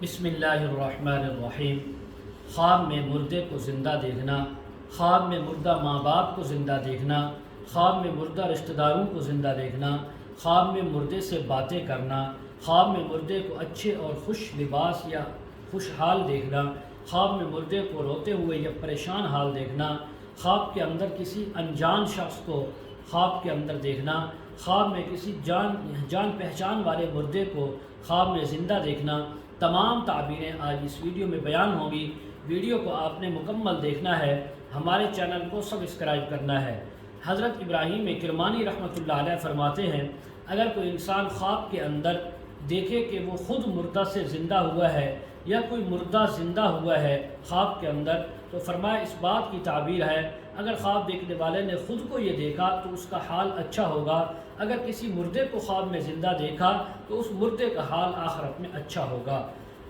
بسم اللہ الرحمن الرحیم۔ خواب میں مردے کو زندہ دیکھنا، خواب میں مردہ ماں باپ کو زندہ دیکھنا، خواب میں مردہ رشتہ داروں کو زندہ دیکھنا، خواب میں مردے سے باتیں کرنا، خواب میں مردے کو اچھے اور خوش لباس یا خوشحال دیکھنا، خواب میں مردے کو روتے ہوئے یا پریشان حال دیکھنا، خواب کے اندر کسی انجان شخص کو خواب کے اندر دیکھنا، خواب میں کسی جان پہچان والے مردے کو خواب میں زندہ دیکھنا، تمام تعبیریں آج اس ویڈیو میں بیان ہوں گی۔ ویڈیو کو آپ نے مکمل دیکھنا ہے، ہمارے چینل کو سبسکرائب کرنا ہے۔ حضرت ابراہیم کرمانی رحمۃ اللہ علیہ فرماتے ہیں، اگر کوئی انسان خواب کے اندر دیکھے کہ وہ خود مردہ سے زندہ ہوا ہے یا کوئی مردہ زندہ ہوا ہے خواب کے اندر، تو فرمایا اس بات کی تعبیر ہے، اگر خواب دیکھنے والے نے خود کو یہ دیکھا تو اس کا حال اچھا ہوگا، اگر کسی مردے کو خواب میں زندہ دیکھا تو اس مردے کا حال آخرت میں اچھا ہوگا۔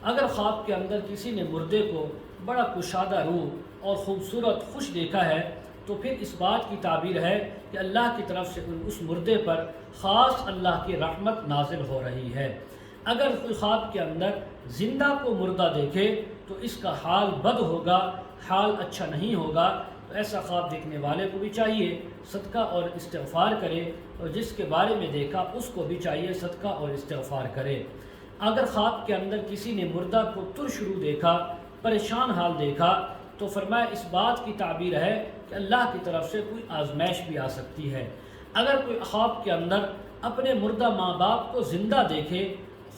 اگر خواب کے اندر کسی نے مردے کو بڑا کشادہ روح اور خوبصورت خوش دیکھا ہے تو پھر اس بات کی تعبیر ہے کہ اللہ کی طرف سے اس مردے پر خاص اللہ کی رحمت نازل ہو رہی ہے۔ اگر کوئی خواب کے اندر زندہ کو مردہ دیکھے تو اس کا حال بد ہوگا، حال اچھا نہیں ہوگا، تو ایسا خواب دیکھنے والے کو بھی چاہیے صدقہ اور استغفار کرے، اور جس کے بارے میں دیکھا اس کو بھی چاہیے صدقہ اور استغفار کرے۔ اگر خواب کے اندر کسی نے مردہ کو ترش روح دیکھا، پریشان حال دیکھا، تو فرمایا اس بات کی تعبیر ہے کہ اللہ کی طرف سے کوئی آزمائش بھی آ سکتی ہے۔ اگر کوئی خواب کے اندر اپنے مردہ ماں باپ کو زندہ دیکھے،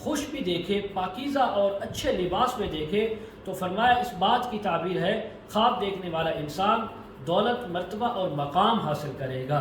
خوش بھی دیکھے، پاکیزہ اور اچھے لباس میں دیکھے، تو فرمایا اس بات کی تعبیر ہے خواب دیکھنے والا انسان دولت، مرتبہ اور مقام حاصل کرے گا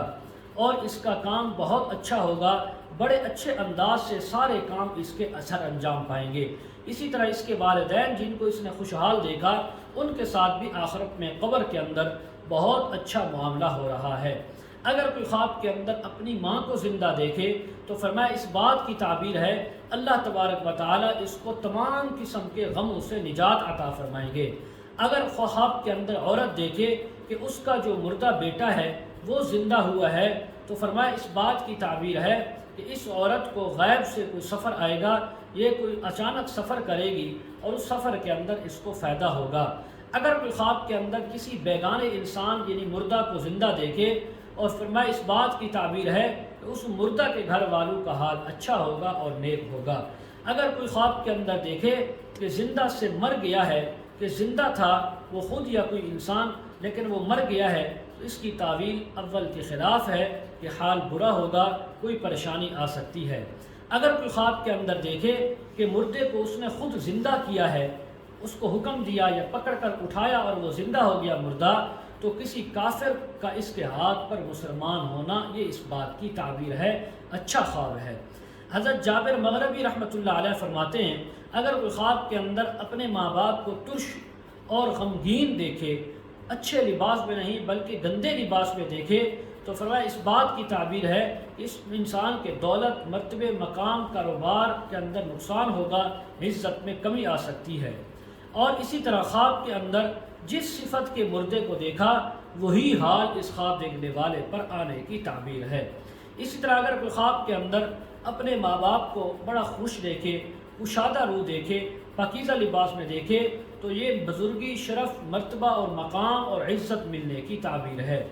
اور اس کا کام بہت اچھا ہوگا، بڑے اچھے انداز سے سارے کام اس کے اثر انجام پائیں گے۔ اسی طرح اس کے والدین جن کو اس نے خوشحال دیکھا، ان کے ساتھ بھی آخرت میں قبر کے اندر بہت اچھا معاملہ ہو رہا ہے۔ اگر کوئی خواب کے اندر اپنی ماں کو زندہ دیکھے تو فرمایا اس بات کی تعبیر ہے اللہ تبارک و تعالی اس کو تمام قسم کے غموں سے نجات عطا فرمائیں گے۔ اگر خواب کے اندر عورت دیکھے کہ اس کا جو مردہ بیٹا ہے وہ زندہ ہوا ہے تو فرمایا اس بات کی تعبیر ہے کہ اس عورت کو غیب سے کوئی سفر آئے گا، یہ کوئی اچانک سفر کرے گی اور اس سفر کے اندر اس کو فائدہ ہوگا۔ اگر کوئی خواب کے اندر کسی بیگانے انسان یعنی مردہ کو زندہ دیکھے اور فرمایا اس بات کی تعبیر ہے کہ اس مردہ کے گھر والوں کا حال اچھا ہوگا اور نیک ہوگا۔ اگر کوئی خواب کے اندر دیکھے کہ زندہ سے مر گیا ہے، کہ زندہ تھا وہ خود یا کوئی انسان لیکن وہ مر گیا ہے، تو اس کی تعویل اول کے خلاف ہے کہ حال برا ہوگا، کوئی پریشانی آ سکتی ہے۔ اگر کوئی خواب کے اندر دیکھے کہ مردے کو اس نے خود زندہ کیا ہے، اس کو حکم دیا یا پکڑ کر اٹھایا اور وہ زندہ ہو گیا مردہ، تو کسی کافر کا اس کے ہاتھ پر مسلمان ہونا یہ اس بات کی تعبیر ہے، اچھا خواب ہے۔ حضرت جابر مغربی رحمۃ اللہ علیہ فرماتے ہیں، اگر کوئی خواب کے اندر اپنے ماں باپ کو ترش اور غمگین دیکھے، اچھے لباس میں نہیں بلکہ گندے لباس میں دیکھے، تو فرمایا اس بات کی تعبیر ہے کہ اس انسان کے دولت، مرتبے، مقام، کاروبار کے اندر نقصان ہوگا، عزت میں کمی آ سکتی ہے۔ اور اسی طرح خواب کے اندر جس صفت کے مردے کو دیکھا وہی حال اس خواب دیکھنے والے پر آنے کی تعبیر ہے۔ اسی طرح اگر کوئی خواب کے اندر اپنے ماں باپ کو بڑا خوش دیکھے، کشادہ روح دیکھے، پاکیزہ لباس میں دیکھے، تو یہ بزرگی، شرف، مرتبہ اور مقام اور عزت ملنے کی تعبیر ہے۔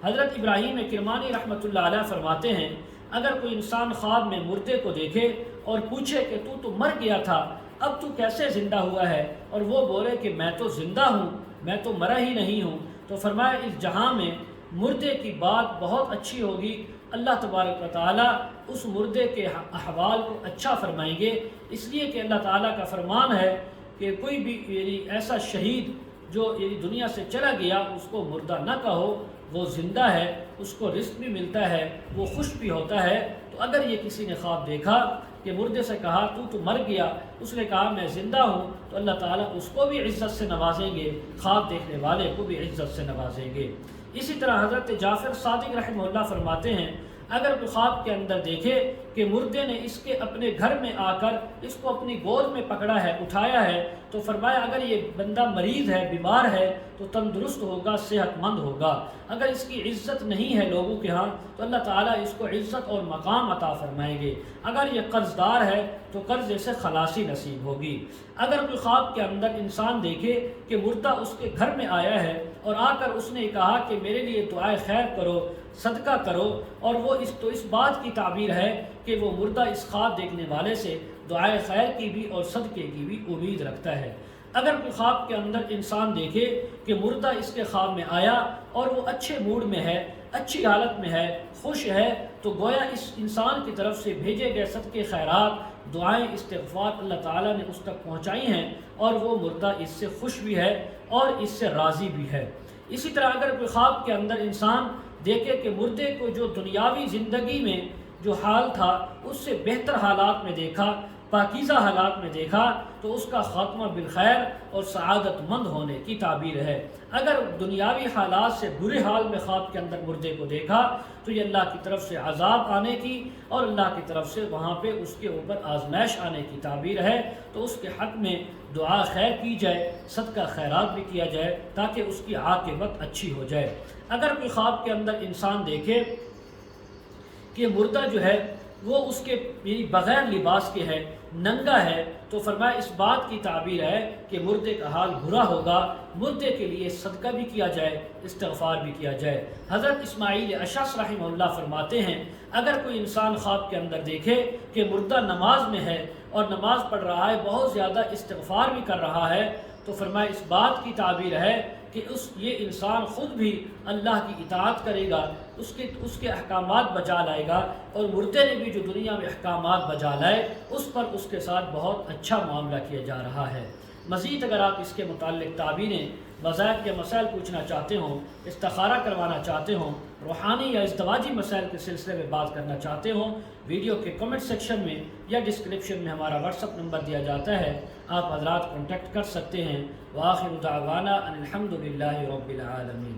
حضرت ابراہیم کرمانی رحمۃ اللہ علیہ فرماتے ہیں، اگر کوئی انسان خواب میں مردے کو دیکھے اور پوچھے کہ تو مر گیا تھا، اب تو کیسے زندہ ہوا ہے، اور وہ بولے کہ میں تو زندہ ہوں، میں تو مرا ہی نہیں ہوں، تو فرمایا اس جہاں میں مردے کی بات بہت اچھی ہوگی، اللہ تبارک و تعالیٰ اس مردے کے احوال کو اچھا فرمائیں گے، اس لیے کہ اللہ تعالیٰ کا فرمان ہے کہ کوئی بھی یعنی ایسا شہید جو یعنی دنیا سے چلا گیا اس کو مردہ نہ کہو، وہ زندہ ہے، اس کو رزق بھی ملتا ہے، وہ خوش بھی ہوتا ہے۔ تو اگر یہ کسی نے خواب دیکھا کہ مردے سے کہا تو مر گیا، اس نے کہا میں زندہ ہوں، تو اللہ تعالیٰ اس کو بھی عزت سے نوازیں گے، خواب دیکھنے والے کو بھی عزت سے نوازیں گے۔ اسی طرح حضرت جعفر صادق رحمہ اللہ فرماتے ہیں، اگر کوئی خواب کے اندر دیکھے کہ مردے نے اس کے اپنے گھر میں آ کر اس کو اپنی گود میں پکڑا ہے، اٹھایا ہے، تو فرمایا اگر یہ بندہ مریض ہے، بیمار ہے تو تندرست ہوگا، صحت مند ہوگا۔ اگر اس کی عزت نہیں ہے لوگوں کے ہاں تو اللہ تعالیٰ اس کو عزت اور مقام عطا فرمائیں گے۔ اگر یہ قرض دار ہے تو قرض سے خلاصی نصیب ہوگی۔ اگر کوئی خواب کے اندر انسان دیکھے کہ مردہ اس کے گھر میں آیا ہے اور آ کر اس نے کہا کہ میرے لیے دعائے خیر کرو، صدقہ کرو، اور وہ اس بات کی تعبیر ہے کہ وہ مردہ اس خواب دیکھنے والے سے دعائے خیر کی بھی اور صدقے کی بھی امید رکھتا ہے۔ اگر کوئی خواب کے اندر انسان دیکھے کہ مردہ اس کے خواب میں آیا اور وہ اچھے موڈ میں ہے، اچھی حالت میں ہے، خوش ہے، تو گویا اس انسان کی طرف سے بھیجے گئے صدقے خیرات، دعائیں، استغفار اللہ تعالیٰ نے اس تک پہنچائی ہیں اور وہ مردہ اس سے خوش بھی ہے اور اس سے راضی بھی ہے۔ اسی طرح اگر کوئی خواب کے اندر انسان دیکھے کہ مردے کو جو دنیاوی زندگی میں جو حال تھا اس سے بہتر حالات میں دیکھا، پاکیزہ حالات میں دیکھا، تو اس کا خاتمہ بالخیر اور سعادت مند ہونے کی تعبیر ہے۔ اگر دنیاوی حالات سے برے حال میں خواب کے اندر مردے کو دیکھا تو یہ اللہ کی طرف سے عذاب آنے کی اور اللہ کی طرف سے وہاں پہ اس کے اوپر آزمائش آنے کی تعبیر ہے، تو اس کے حق میں دعا خیر کی جائے، صدقہ خیرات بھی کیا جائے تاکہ اس کی عاقبت اچھی ہو جائے۔ اگر کوئی خواب کے اندر انسان دیکھے کہ مردہ جو ہے وہ اس کے بغیر لباس کے ہے، ننگا ہے، تو فرمایا اس بات کی تعبیر ہے کہ مردے کا حال برا ہوگا، مردے کے لیے صدقہ بھی کیا جائے، استغفار بھی کیا جائے۔ حضرت اسماعیل اشعث رحمہ اللہ فرماتے ہیں اگر کوئی انسان خواب کے اندر دیکھے کہ مردہ نماز میں ہے اور نماز پڑھ رہا ہے، بہت زیادہ استغفار بھی کر رہا ہے، تو فرمایا اس بات کی تعبیر ہے کہ یہ انسان خود بھی اللہ کی اطاعت کرے گا، اس کے احکامات بجا لائے گا، اور مردے نے بھی جو دنیا میں احکامات بجا لائے اس پر اس کے ساتھ بہت اچھا معاملہ کیا جا رہا ہے۔ مزید اگر آپ اس کے متعلق تعبیریں، وظائف کے مسائل پوچھنا چاہتے ہوں، استخارہ کروانا چاہتے ہوں، روحانی یا ازدواجی مسائل کے سلسلے میں بات کرنا چاہتے ہوں، ویڈیو کے کمنٹ سیکشن میں یا ڈسکرپشن میں ہمارا واٹس ایپ نمبر دیا جاتا ہے، آپ حضرات کانٹیکٹ کر سکتے ہیں۔ وآخر دعوانا ان الحمد للہ رب العالمین۔